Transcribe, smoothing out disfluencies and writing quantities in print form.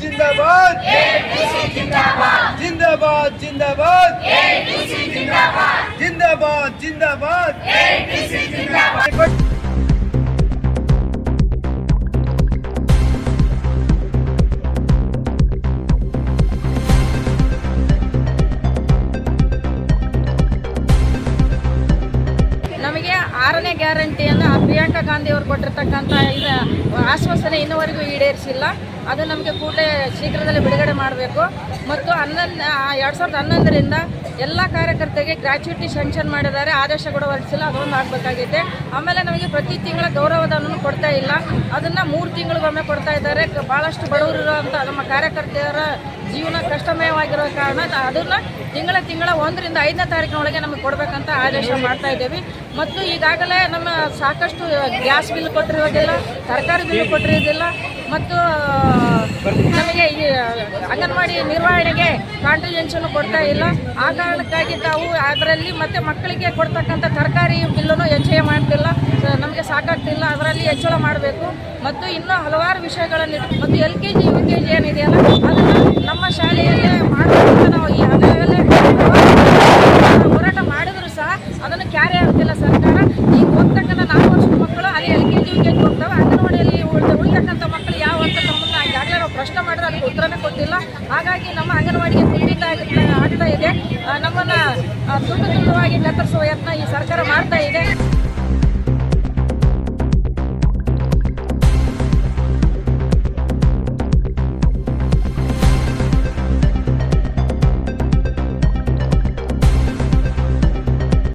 जिंदाबाद जिंदाबाद जिंदाबाद जिंदाबाद जिंदाबाद ನಮಗೆ 6ನೇ ಗ್ಯಾರಂಟಿಯನ್ನು ಪ್ರಿಯಾಂಕಾ ಗಾಂಧಿ ಅವರು ಕೊಟ್ಟಿರ್ತಕ್ಕಂಥ ಆಶ್ವಾಸನೆ ಇನ್ನುವರೆಗೂ ಈಡೇರಿಸಿಲ್ಲ. ಅದು ನಮಗೆ ಕೂಡಲೇ ಶೀಘ್ರದಲ್ಲೇ ಬಿಡುಗಡೆ ಮಾಡಬೇಕು. ಮತ್ತು 2011ರಿಂದ ಎಲ್ಲ ಕಾರ್ಯಕರ್ತರಿಗೆ ಗ್ರ್ಯಾಚ್ಯುಟಿ ಸ್ಯಾಂಕ್ಷನ್ ಮಾಡಿದ್ದಾರೆ, ಆದೇಶ ಕೂಡ ಹೊರಡಿಸಿಲ್ಲ. ಅದೊಂದು ಆಗಬೇಕಾಗಿದೆ. ಆಮೇಲೆ ನಮಗೆ ಪ್ರತಿ ತಿಂಗಳ ಗೌರವಧನವನ್ನು ಕೊಡ್ತಾ ಇಲ್ಲ, ಅದನ್ನು 3 ತಿಂಗಳಿಗೊಮ್ಮೆ ಕೊಡ್ತಾ ಇದ್ದಾರೆ. ಭಾಳಷ್ಟು ಬಡವರು ಇರುವಂಥ ನಮ್ಮ ಕಾರ್ಯಕರ್ತೆಯರ ಜೀವನ ಕಷ್ಟಮಯವಾಗಿರೋ ಕಾರಣ ಅದನ್ನು ತಿಂಗಳ 1ರಿಂದ 5ನೇ ತಾರೀಕಿನೊಳಗೆ ನಮಗೆ ಕೊಡಬೇಕಂತ ಆದೇಶ ಮಾಡ್ತಾ ಇದ್ದೇವೆ. ಮತ್ತು ಈಗಾಗಲೇ ನಮ್ಮ ಸಾಕಷ್ಟು ಗ್ಯಾಸ್ ಬಿಲ್ ಕೊಟ್ಟಿರೋದಿಲ್ಲ, ತರಕಾರಿ ಬಿಲ್ ಕೊಟ್ಟಿರೋದಿಲ್ಲ, ಮತ್ತು ನಮಗೆ ಈ ಅಂಗನವಾಡಿ ನಿರ್ವಹಣೆಗೆ ಕಾಂಟ್ರಿಬ್ಯೂಷನ್ ಕೊಡ್ತಾ ಇಲ್ಲ. ಆ ಕಾರಣಕ್ಕಾಗಿ ತಾವು ಅದರಲ್ಲಿ ಮತ್ತು ಮಕ್ಕಳಿಗೆ ಕೊಡ್ತಕ್ಕಂಥ ತರಕಾರಿ ಬಿಲ್ಲನ್ನು ಹೆಚ್ಚಳ ಮಾಡ್ತಿಲ್ಲ, ನಮಗೆ ಸಾಕಾಗ್ತಿಲ್ಲ. ಅದರಲ್ಲಿ ಹೆಚ್ಚಳ ಮಾಡಬೇಕು. ಮತ್ತು ಇನ್ನೂ ಹಲವಾರು ವಿಷಯಗಳನ್ನು ಮತ್ತು LKG UKG ಏನಿದೆಯಲ್ಲ ಅದನ್ನು ನಮ್ಮ ಶಾಲೆಯಲ್ಲೇ ಮಾಡಬೇಕಂತ ನಾವು ಈ ಹಗಲೇ ಹೋರಾಟ ಮಾಡಿದ್ರು ಸಹ ಅದನ್ನು ಕ್ಯಾರಿ ಆಗ್ತಿಲ್ಲ ಸರ್ಕಾರ. ಈಗ ಹೋಗ್ತಕ್ಕಂಥ 4 ವರ್ಷದ ಮಕ್ಕಳು ಅಲ್ಲಿ LKG UKG ಹೋಗ್ತವೆ, ಅಂಗನವಾಡಿಯಲ್ಲಿ ಉಳಿತಕ್ಕಂಥ ಮಕ್ಕಳು ಯಾವ ಅಂತ ನಮ್ಮನ್ನು ಈಗಾಗಲೇ ನಾವು ಪ್ರಶ್ನೆ ಮಾಡಿದ್ರೆ ಅದಕ್ಕೆ ಉತ್ತರನೇ ಕೊಟ್ಟಿಲ್ಲ. ಹಾಗಾಗಿ ನಮ್ಮ ಅಂಗನವಾಡಿಗೆ ಕುಂಠಿತ ಆಗ್ತಾ ಇದೆ. ನಮ್ಮನ್ನು ತುಂಡು ತುಂಡುವಾಗಿ ಕತ್ತರಿಸುವ ಯತ್ನ ಈ ಸರ್ಕಾರ ಮಾಡ್ತಾ ಇದೆ.